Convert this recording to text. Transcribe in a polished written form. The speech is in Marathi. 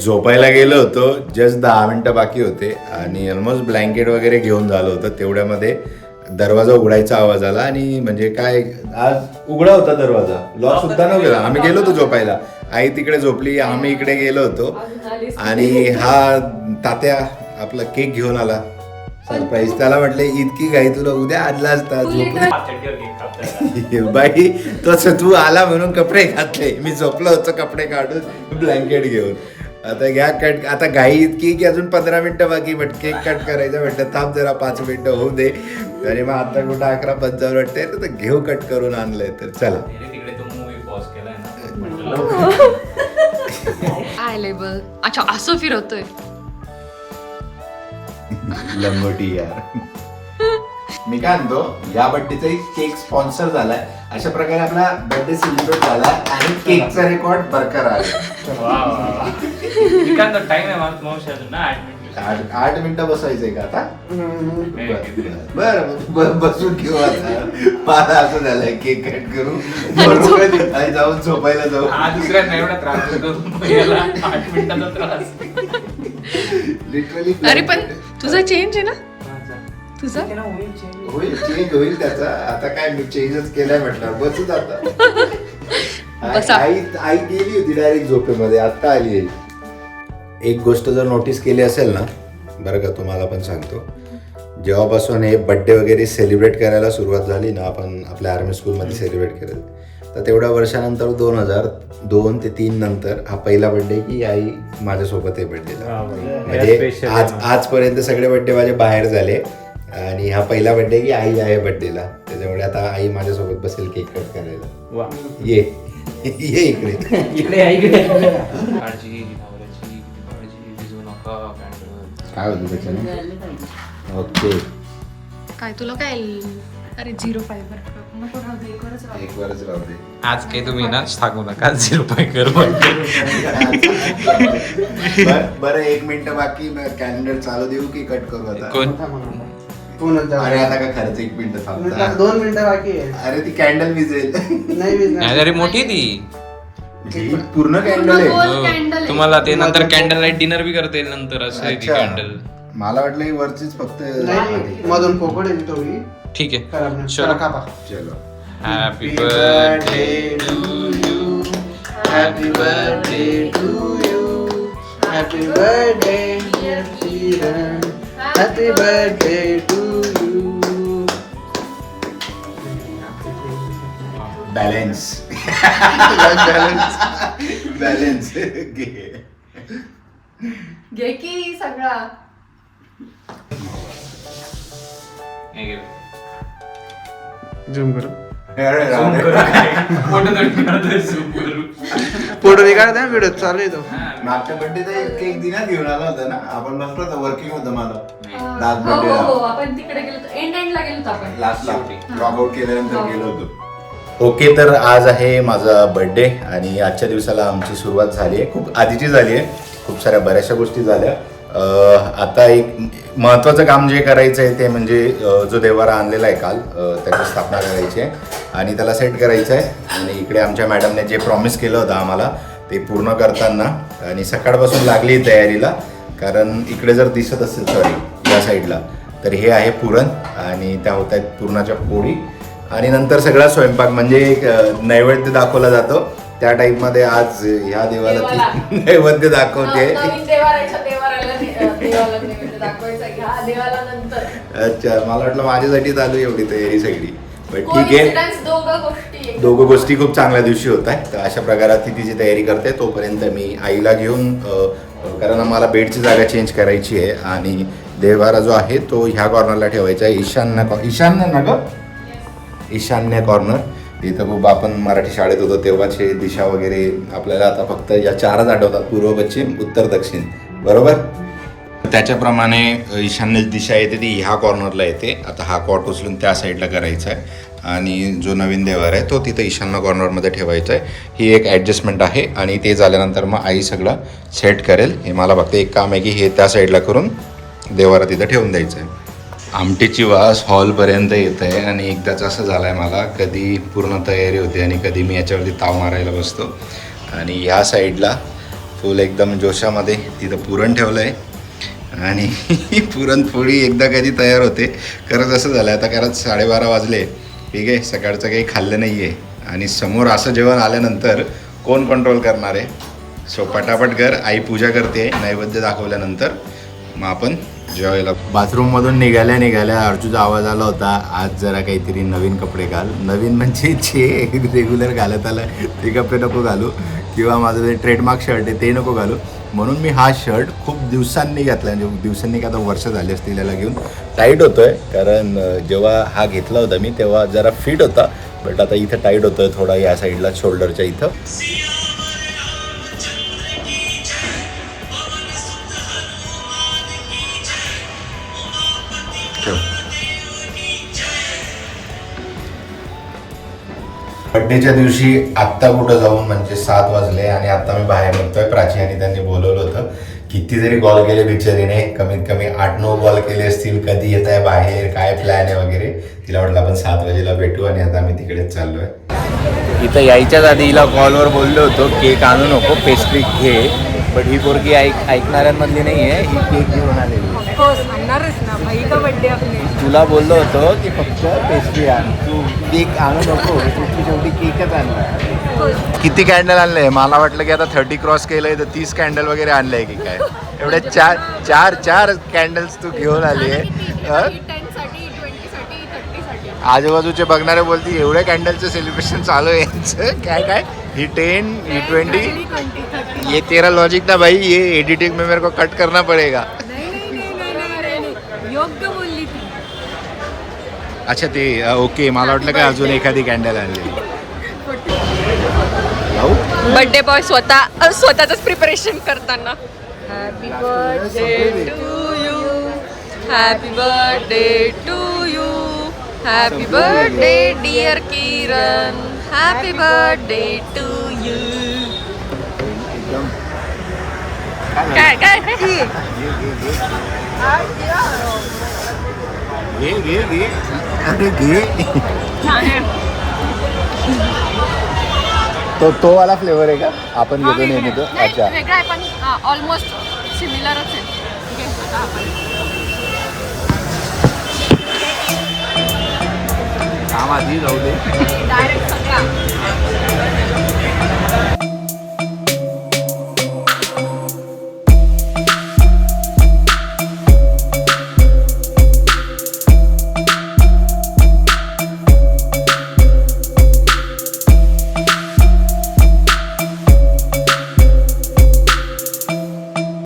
झोपायला गेलो होतो, जस्ट 10 मिनिटं बाकी होते आणि ऑलमोस्ट ब्लँकेट वगैरे घेऊन झालं होतं. तेवढ्यामध्ये दरवाजा उघडायचा आवाज आला आणि म्हणजे काय आज उघडा होता दरवाजा, लॉक सुद्धा नव्हता. आम्ही गेलो होतो झोपायला, आई तिकडे झोपली, आम्ही इकडे गेलो होतो आणि हा तात्या आपला केक घेऊन आला सरप्राईज. त्याला म्हटलं इतकी घाई तुला उद्या आणला असता बाई. तसं तू आला म्हणून कपडे घातले, मी झोपलो होतो कपडे काढून ब्लँकेट घेऊन. आता घ्या कट. आता घाई इतकी की अजून 15 मिनिटं बाकी, बट केक कट करायचं म्हटलं थांब जरा 5 मिनिटं होऊ दे. आणि मग आता कुठं 11:55 वाटते तर घेऊ कट करून आणलंय. तर चला अच्छा असं फिरवतोय लंगोटी यार. मी काय म्हणतो, या बर्थडेचा केक स्पॉन्सर झालाय, अशा प्रकारे आपला बर्थडे सेलिब्रेट झाला आणि केकचा रेकॉर्ड बरकरार आहे. टाइम आहे मला 8 मिनिटं बसायचंय का आता? बरं बसून घेऊ आता. मला असं झालंय केक कट करू आणि जाऊन झोपायला जाऊ. दुसऱ्यांना एवढा त्रास होतो, 8 मिनिटाचा त्रास लिटरली. अरे पण तुझा चेंज आहे ना, तुझा होईल चेंज होईल त्याचा. आता काय मी चेंजच केलाय म्हटलं बसूच आता. आई गेली होती डायरेक्ट झोपेमध्ये, आता आली. एक गोष्ट जर नोटीस केली असेल ना, बरं का तुम्हाला पण सांगतो, जेव्हापासून हे बड्डे वगैरे सेलिब्रेट करायला सुरुवात झाली ना, आपण आपल्या आर्मी स्कूलमध्ये सेलिब्रेट केलं, तर तेवढ्या वर्षानंतर 2002 ते 2003 नंतर हा पहिला बड्डे की आई माझ्यासोबत आहे बड्डेला. म्हणजे आजपर्यंत सगळे बड्डे माझे बाहेर झाले आणि हा पहिला बड्डे की आई आहे बड्डेला. त्याच्यामुळे आता आई माझ्यासोबत बसेल केक कट करायला. ये ये इकडे काय होतं त्याच्याने. ओके काय तुला काय. अरे 05 एक वरच राहू दे. आज काही तुम्ही ना सांगू नका 0 करू. बरं 1 मिनिट बाकी, कॅलेंडर चालू देऊ की कट करू आता? अरे आता का खरंच 1 मिनिट थांबता, 2 मिनिटं बाकी आहे. अरे ती कॅन्डल विजेल. नाही अरे मोठी ती पूर्ण कॅन्डल आहे. तुम्हाला ते नंतर कॅन्डल लाईट डिनर बी करता येईल नंतर. असं आहे ती कॅन्डल. मला वाटलं ही वरचीच फक्त मधून पोपट आहे थोडी. ठीक आहे खराब नाही. चलो कापा. चलो. Happy birthday to you, happy birthday to you, happy birthday dear Chiran, happy birthday to you. Balance balance घे की सगळा. झूम करू. फोटो फोटो निघाला व्हिडिओ चालू आहे तो. मागच्या बर्थडेचा केक दिनात घेऊन आला होता ना आपण, बसलो होतो वर्किंग होतं मला लास्ट हो बर्थडेला. आपण तिकडे गेलो होतो, एंडला गेलो होतो आपण. लास्टला लॉग आउट केल्यानंतर गेलो होतो. ओके, तर आज आहे माझा बर्थडे आणि आजच्या दिवसाला आमची सुरुवात झाली आहे. खूप आधीची झाली आहे, खूप साऱ्या बऱ्याचशा गोष्टी झाल्या. आता एक महत्त्वाचं काम जे करायचं आहे ते म्हणजे जो देवारा आणलेला आहे काल, त्याची स्थापना करायची आहे आणि त्याला सेट करायचं आहे. आणि इकडे आमच्या मॅडमने जे प्रॉमिस केलं होतं आम्हाला ते पूर्ण करताना आणि सकाळपासून लागली तयारीला. कारण इकडे जर दिसत असेल सॉरी या साईडला, तर हे आहे पुरण आणि त्या होत आहेत पुरणाच्या पोळी आणि नंतर सगळा स्वयंपाक म्हणजे एक नैवेद्य दाखवला जातो त्या टाईपमध्ये आज ह्या देवाला ती नैवेद्य दाखवते. अच्छा, मला वाटलं माझ्यासाठी चालू एवढी तयारी सगळी, पण ठीक आहे. दोघं गोष्टी खूप चांगल्या दिवशी होत आहेत. तर अशा प्रकारात ती तिची तयारी करते. तोपर्यंत मी आईला घेऊन, कारण आम्हाला बेडची जागा चेंज करायची आहे आणि देवारा जो आहे तो ह्या कॉर्नरला ठेवायचा आहे. ईशान्य कॉर्नर. इथं खूप आपण मराठी शाळेत होतो तेव्हाचे दिशा वगैरे आपल्याला आता फक्त या 4च आठवतात, पूर्व पश्चिम उत्तर दक्षिण, बरोबर. त्याच्याप्रमाणे ईशान्य दिशा येते ती ह्या कॉर्नरला येते. आता हा कॉट उचलून त्या साईडला करायचा आहे आणि जो नवीन देवार आहे तो तिथं ईशान्य कॉर्नरमध्ये ठेवायचा आहे. ही एक ॲडजस्टमेंट आहे आणि ते झाल्यानंतर मग आई सगळं सेट करेल. हे मला फक्त एक काम आहे की हे त्या साईडला करून देवारा तिथं ठेवून द्यायचं आहे. आमटीची वास हॉलपर्यंत येत आहे आणि एकदाच असं झालं आहे मला, कधी पूर्ण तयारी होते आणि कधी मी याच्यावरती ताव मारायला बसतो. आणि ह्या साईडला फुल एकदम जोशामध्ये तिथं पुरण ठेवलं आहे आणि पुरणपोळी एकदा कधी तयार होते. खरंच असं झालं आता, कारण 12:30 वाजले, ठीक आहे, सकाळचं काही खाल्लं नाही आहे आणि समोर असं जेवण आल्यानंतर कोण कंट्रोल करणार आहे. सो पटापट कर, आई पूजा करते नैवेद्य दाखवल्यानंतर मग आपण जेवायला. बाथरूममधून निघाल्या अर्जुचा आवाज आला होता, आज जरा काहीतरी नवीन कपडे घाल. नवीन म्हणजे जे रेग्युलर घालत आलं ते कपडे नको घालू, किंवा माझं जे ट्रेडमार्क शर्ट आहे ते नको घालू. म्हणून मी हा शर्ट खूप दिवसांनी घातला, म्हणजे दिवसांनी का आता वर्ष झाली असतील याला घेऊन. टाईट होतो आहे, कारण जेव्हा हा घेतला होता मी तेव्हा जरा फिट होता, बट आता इथं टाईट होतो आहे थोडा, या साईडला शोल्डरच्या इथं. बड्डेच्या दिवशी आत्ता कुठं जाऊन, म्हणजे 7 वाजले आणि आता मी बाहेर निघतोय. प्राची आणि त्यांनी बोलवलं होतं. किती जरी कॉल केले बिचारीने, कमीत कमी 8-9 कॉल केले असतील, कधी येत आहे बाहेर, काय प्लॅन आहे वगैरे. तिला म्हटलं आपण 7 वाजेला भेटू आणि आता आम्ही तिकडेच चाललोय. इथं यायच्याच आधी हिला कॉलवर बोललो होतो केक आणू नको, पेस्ट्री घे, बट ही पोरगी ऐकणाऱ्यांमधली नाही आहे, ही केक घेऊन आलेली. तुला बोललो होतो की फक्त पेस्ट्री आण, तू केक आणू नको, तू शेवटी केकच आणला. किती कॅन्डल आणले? मला वाटलं की आता 30 क्रॉस केलंय तर 30 कॅन्डल वगैरे आणलंय की काय. एवढे चार कॅन्डल्स तू घेऊन आली आहे. आजूबाजूचे बघणारे बोलती एवढ्या कॅन्डलचं सेलिब्रेशन चालू आहे यांचं, काय ही 10 ही 20, ये तेरा लॉजिक ना भाई, ये एडिटिंग में मेरे को कट करना पड़ेगा. योग्य बोलली ती. अच्छा ते ओके, मला वाटलं काय अजून एखादी कॅन्डल आणली. बर्थडे बॉय स्वतःच प्रिपरेशन करताना. Happy birthday to you, happy birthday to you, happy birthday dear Kiran, happy birthday to you. काय काय घे अरे घे. तो वाला फ्लेवर आहे का आपण घेतो नेहमी तो? अच्छा, वेगळा आहे पण ऑलमोस्ट सिमिलरच आहे. काम आधी जाऊ दे. डायरेक्ट सगळा